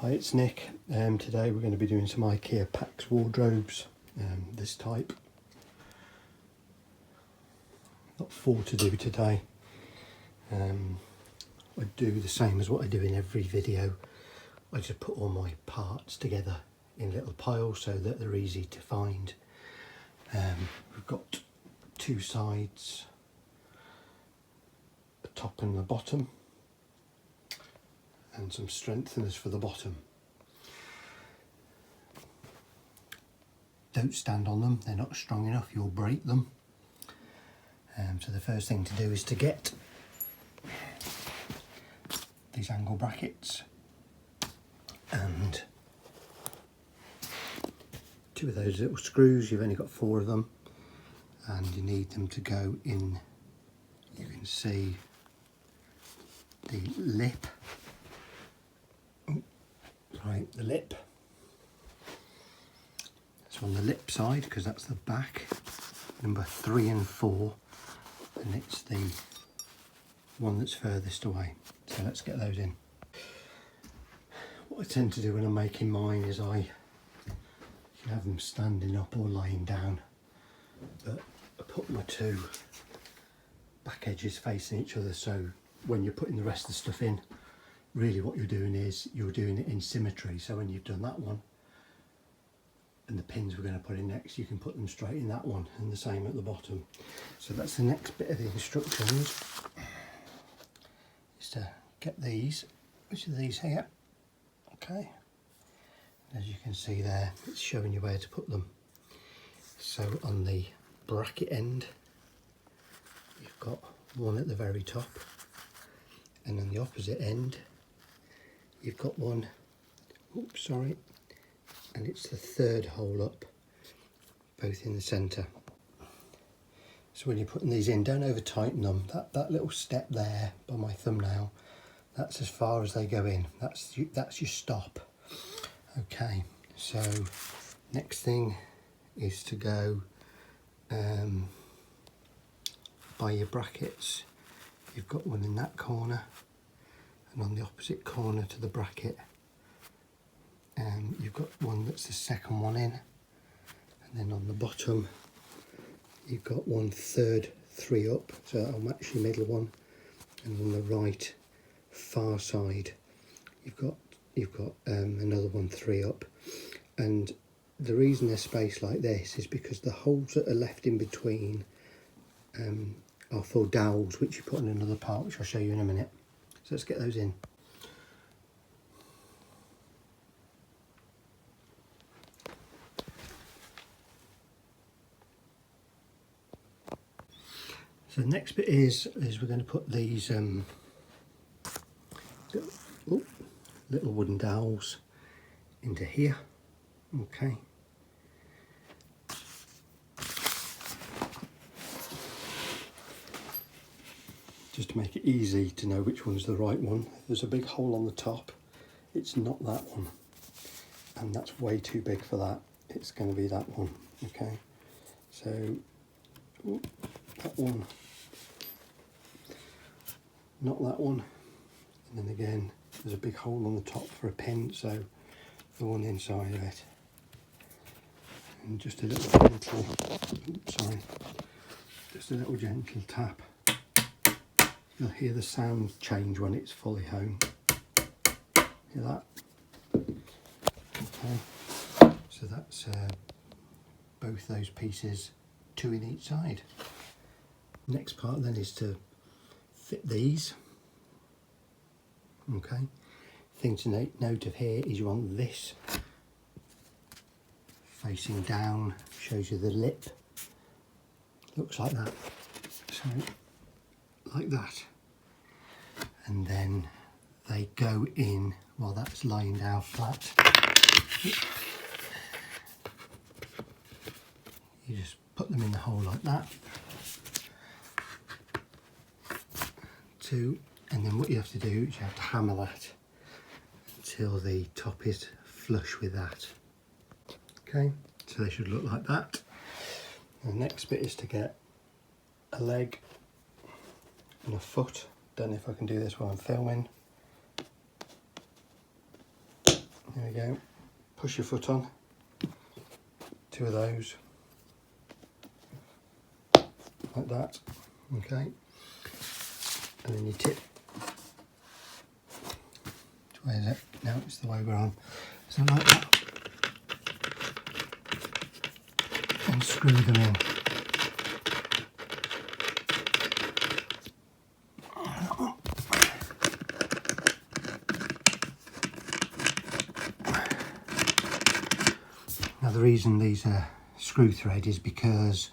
Hi, it's Nick. Today we're going to be doing some IKEA PAX wardrobes, this type. Got 4 to do today. I do the same as what I do in every video. I just put all my parts together in little piles so that they're easy to find. We've got 2 sides, a top and a bottom, and some strengtheners for the bottom. Don't stand on them, they're not strong enough, you'll break them. So the first thing to do is to get these angle brackets and 2 of those little screws. You've only got 4 of them, and you need them to go in. You can see the lip. Right, the lip. It's on the lip side because that's the back. Number 3 and 4, and it's the one that's furthest away. So let's get those in. What I tend to do when I'm making mine is I can have them standing up or lying down, but I put my 2 back edges facing each other, so when you're putting the rest of the stuff in, really what you're doing is you're doing it in symmetry. So when you've done that one and the pins we're going to put in next, you can put them straight in that one, and the same at the bottom. So that's the next bit of the instructions, is to get these, which are these here. Okay, as you can see there, it's showing you where to put them. So on the bracket end, you've got one at the very top, and on the opposite end you've got one, oops, sorry, and it's the 3rd hole up, both in the centre. So when you're putting these in, don't over tighten them. That little step there by my thumbnail, that's as far as they go in. That's your stop. Okay, so next thing is to go by your brackets. You've got one in that corner, and on the opposite corner to the bracket, you've got one that's the second one in, and then on the bottom you've got 1/3 3 up, so that'll match your middle one, and on the right far side you've got another 1 3 up. And the reason they're spaced like this is because the holes that are left in between are for dowels, which you put in another part, which I'll show you in a minute. So let's get those in. So the next bit is we're going to put these little wooden dowels into here. Okay. Just to make it easy to know which one's the right one. There's a big hole on the top. It's not that one, and that's way too big for that. It's going to be that one. Okay. So that one, not that one, and then again there's a big hole on the top for a pin, so the one inside of it, and just a little gentle, just a little gentle tap. You'll hear the sound change when it's fully home. Hear that? Okay, so that's both those pieces, 2 in each side. Next part then is to fit these. Okay, thing to note of here is you want this facing down, shows you the lip, looks like that, so like that, and then they go in while that's lying down flat. You just put them in the hole like that, 2, and then what you have to do is you have to hammer that until the top is flush with that. Okay, so they should look like that. The next bit is to get a leg and a foot. Don't know if I can do this while I'm filming. There you go. Push your foot on. 2 of those. Like that. Okay. And then you tip. Where is it? No, it's the way we're on. So like that. And screw them in. Now the reason these are screw thread is because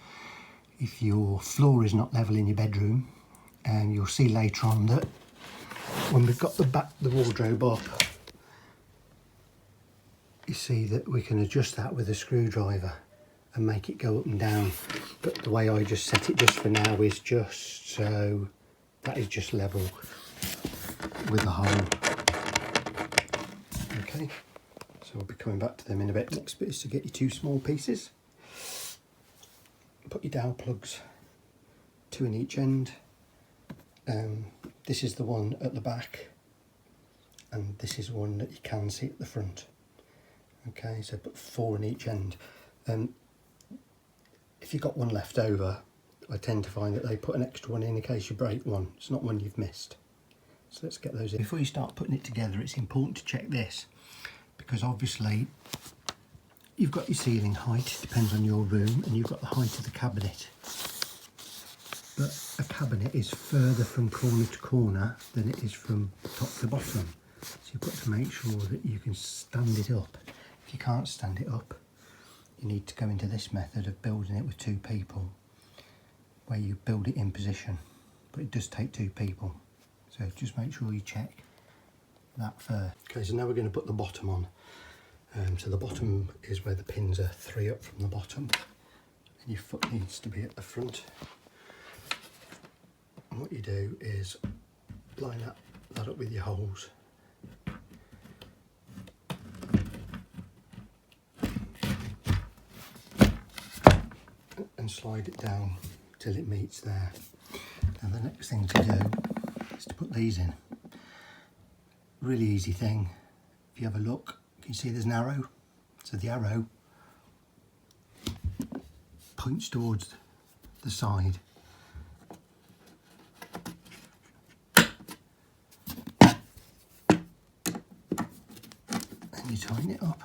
if your floor is not level in your bedroom, and you'll see later on that when we've got the wardrobe up, you see that we can adjust that with a screwdriver and make it go up and down. But the way I just set it just for now is just so that is just level with the hole. Okay, so we'll be coming back to them in a bit. Next bit is to get your 2 small pieces. Put your dowel plugs, 2 in each end. This is the one at the back, and this is one that you can see at the front. Okay, so put 4 in each end. If you've got one left over, I tend to find that they put an extra one in case you break one. It's not one you've missed. So let's get those in. Before you start putting it together, it's important to check this, because obviously you've got your ceiling height, depends on your room, and you've got the height of the cabinet. But a cabinet is further from corner to corner than it is from top to bottom. So you've got to make sure that you can stand it up. If you can't stand it up, you need to go into this method of building it with 2 people, where you build it in position. But it does take 2 people. So just make sure you check that first. Okay, so now we're going to put the bottom on. So the bottom is where the pins are 3 up from the bottom, and your foot needs to be at the front. And what you do is line that up with your holes. And slide it down till it meets there. And the next thing to do is to put these in. Really easy thing. If you have a look, you can see there's an arrow. So the arrow points towards the side. And you tighten it up.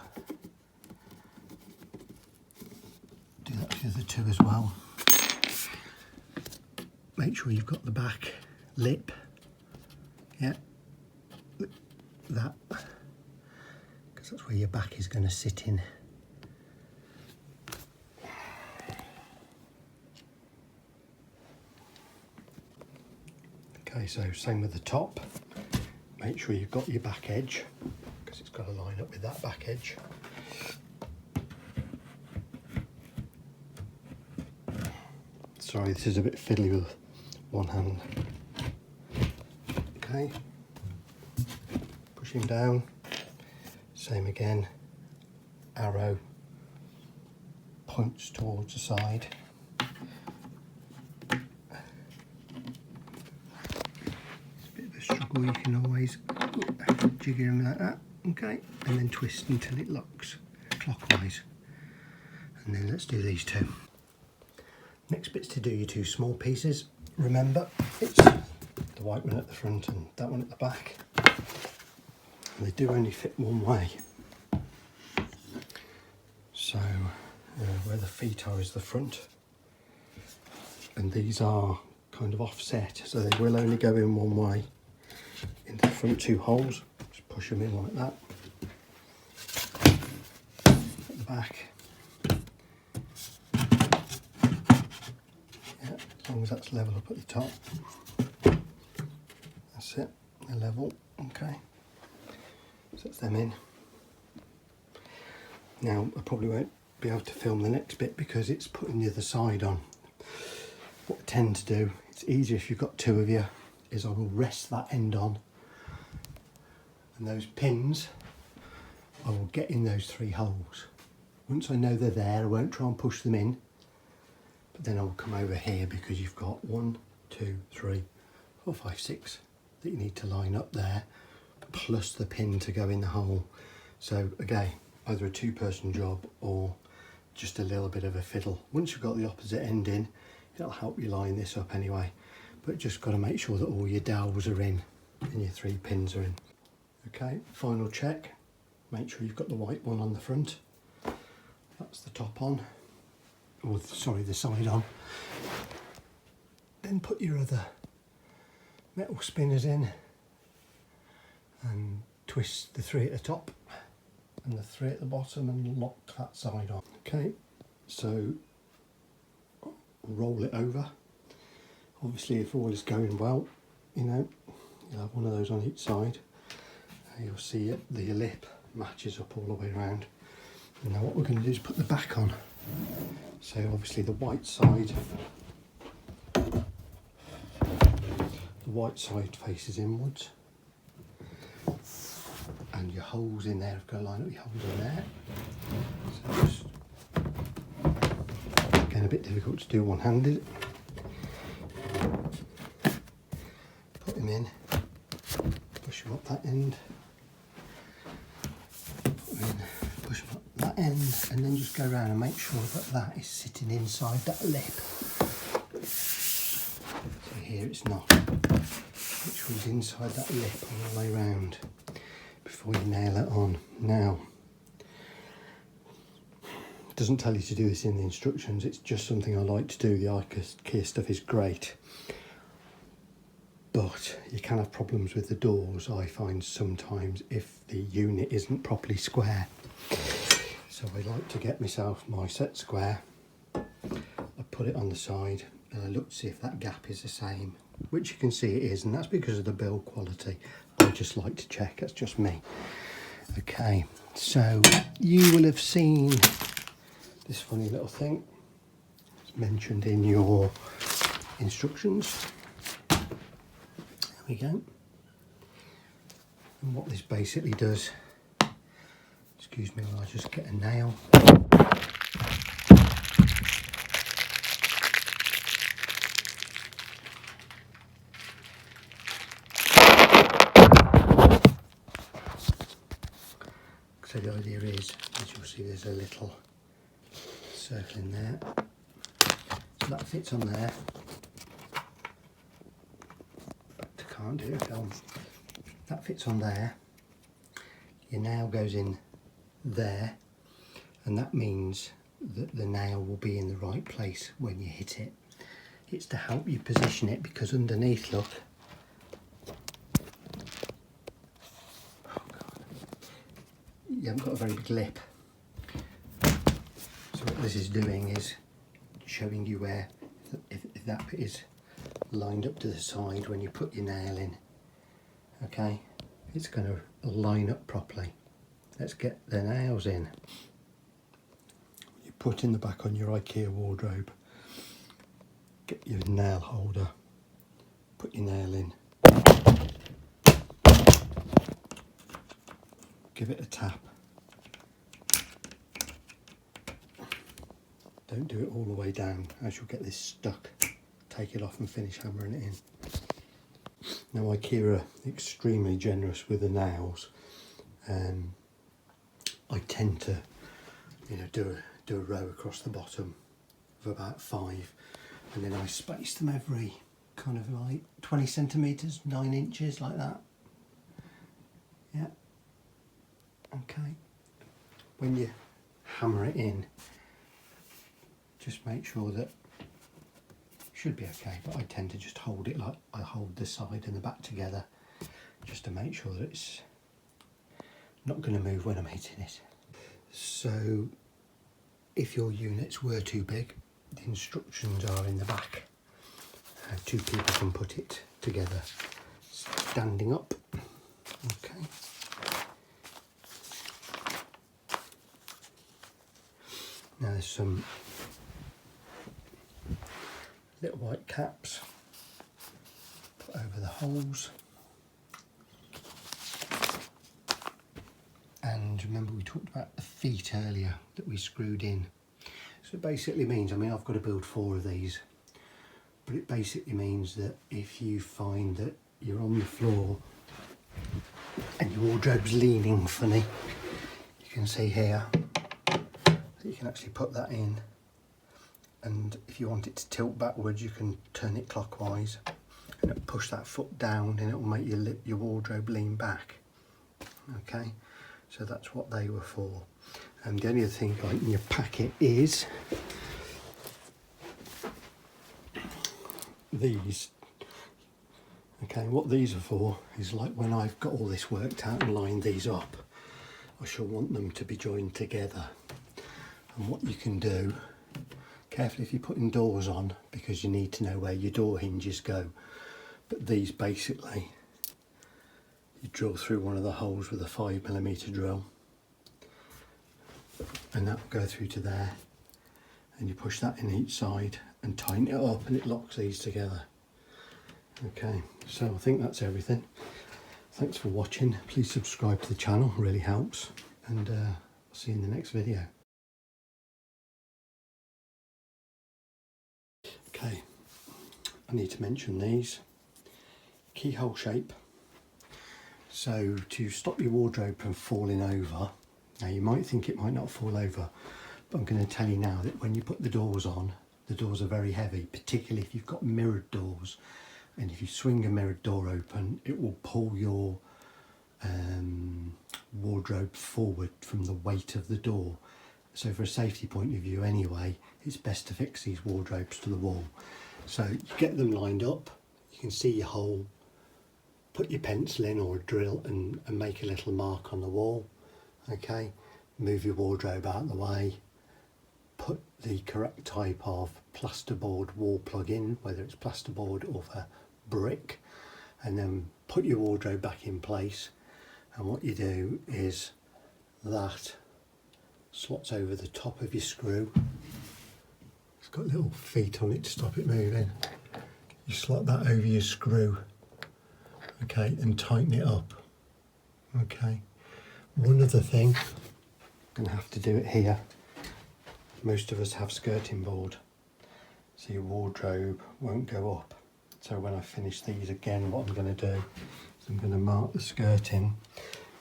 Do that with the other 2 as well. Make sure you've got the back lip. Yeah, that, because that's where your back is going to sit in. Okay, so same with the top. Make sure you've got your back edge, because it's got to line up with that back edge. Sorry, this is a bit fiddly with one hand. Okay, pushing down, same again, arrow points towards the side. It's a bit of a struggle, you can always jig in like that, okay, and then twist until it locks clockwise. And then let's do these 2. Next bit's to do your 2 small pieces. Remember, it's the white one at the front and that one at the back. And they do only fit one way. So where the feet are is the front. And these are kind of offset, so they will only go in one way into the front 2 holes. Just push them in like that. At the back. As long as that's level up at the top. That's it, they're level, okay. So that's them in. Now I probably won't be able to film the next bit because it's putting the other side on. What I tend to do, it's easier if you've got 2 of you, is I will rest that end on. And those pins, I will get in those 3 holes. Once I know they're there, I won't try and push them in. But then I'll come over here because you've got 1, 2, 3, 4, 5, 6 that you need to line up there, plus the pin to go in the hole. So again, either a two-person job or just a little bit of a fiddle. Once you've got the opposite end in, it'll help you line this up anyway, but just got to make sure that all your dowels are in and your 3 pins are in. Okay, final check, make sure you've got the white one on the front. That's the top on, or sorry, the side on. Then put your other metal spinners in and twist the 3 at the top and the 3 at the bottom and lock that side on. Okay, so roll it over. Obviously, if all is going well, you know, you'll have one of those on each side. You'll see it, the lip matches up all the way around. And now what we're going to do is put the back on. So obviously the white side faces inwards, and your holes in there have got to line up your holes in there. So just, again, a bit difficult to do one-handed. Put them in, push them up that end, put them in, push them up that end, and then just go around and make sure that that is sitting inside that lip. So here it's not. Make sure it's inside that lip all the way around before you nail it on. Now, it doesn't tell you to do this in the instructions, it's just something I like to do. The IKEA stuff is great, but you can have problems with the doors, I find sometimes, if the unit isn't properly square. So I like to get myself my set square, I put it on the side and I look to see if that gap is the same, which you can see it is, and that's because of the build quality. I just like to check, that's just me. Okay, so you will have seen this funny little thing. It's mentioned in your instructions. There we go. And what this basically does, excuse me while I just get a nail. So the idea is, as you'll see, there's a little circle in there. So that fits on there. But I can't do it on. That fits on there. Your nail goes in there, and that means that the nail will be in the right place when you hit it. It's to help you position it, because underneath, look, you haven't got a very big lip. So what this is doing is showing you where, if that bit is lined up to the side when you put your nail in, okay, it's going to line up properly. Let's get the nails in. You put in the back on your IKEA wardrobe, get your nail holder, put your nail in, give it a tap. Don't do it all the way down, as you'll get this stuck. Take it off and finish hammering it in. Now IKEA are extremely generous with the nails. I tend to, do a row across the bottom of about 5, and then I space them every kind of like 20 centimetres, 9 inches, like that. Yeah. Okay. When you hammer it in, just make sure that should be okay, but I tend to just hold it like I hold the side and the back together, just to make sure that it's not going to move when I'm hitting it. So if your units were too big, the instructions are in the back how 2 people can put it together standing up. Okay. Now there's some little white caps put over the holes, and remember we talked about the feet earlier that we screwed in. So it basically means, I've got to build 4 of these, but it basically means that if you find that you're on the floor and your wardrobe's leaning funny, can see here, you can actually put that in, and if you want it to tilt backwards you can turn it clockwise and it'll push that foot down and it will make your wardrobe lean back. Okay, so that's what they were for. And the only other thing like in your packet is these. Okay, what these are for is like when I've got all this worked out and lined these up, I shall want them to be joined together. And what you can do, careful if you're putting doors on, because you need to know where your door hinges go. But these basically, you drill through one of the holes with a 5mm drill, and that will go through to there, and you push that in each side and tighten it up and it locks these together. Okay, so I think that's everything. Thanks for watching. Please subscribe to the channel, really helps, and I'll see you in the next video. Okay, I need to mention these keyhole shape. So to stop your wardrobe from falling over, now you might think it might not fall over, but I'm going to tell you now that when you put the doors on, the doors are very heavy, particularly if you've got mirrored doors. And if you swing a mirrored door open, it will pull your wardrobe forward from the weight of the door. So for a safety point of view anyway, it's best to fix these wardrobes to the wall. So you get them lined up, you can see your hole, put your pencil in or a drill and make a little mark on the wall. Okay, move your wardrobe out of the way, put the correct type of plasterboard wall plug in, whether it's plasterboard or for brick, and then put your wardrobe back in place. And what you do is that slots over the top of your screw. It's got little feet on it to stop it moving. You slot that over your screw, okay, and tighten it up. Okay, one other thing, I'm going to have to do it here. Most of us have skirting board, so your wardrobe won't go up. So when I finish these again, what I'm going to do is I'm going to mark the skirting,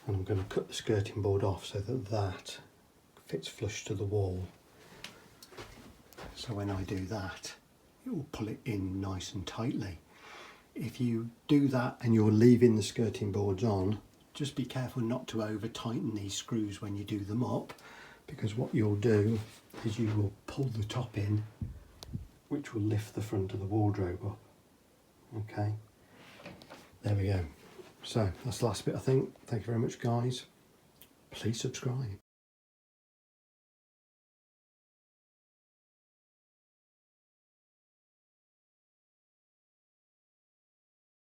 and I'm going to cut the skirting board off so that that fits flush to the wall. So when I do that, it will pull it in nice and tightly. If you do that and you're leaving the skirting boards on, just be careful not to over tighten these screws when you do them up, because what you'll do is you will pull the top in, which will lift the front of the wardrobe up. Okay, there we go. So that's the last bit, I think. Thank you very much, guys. Please subscribe.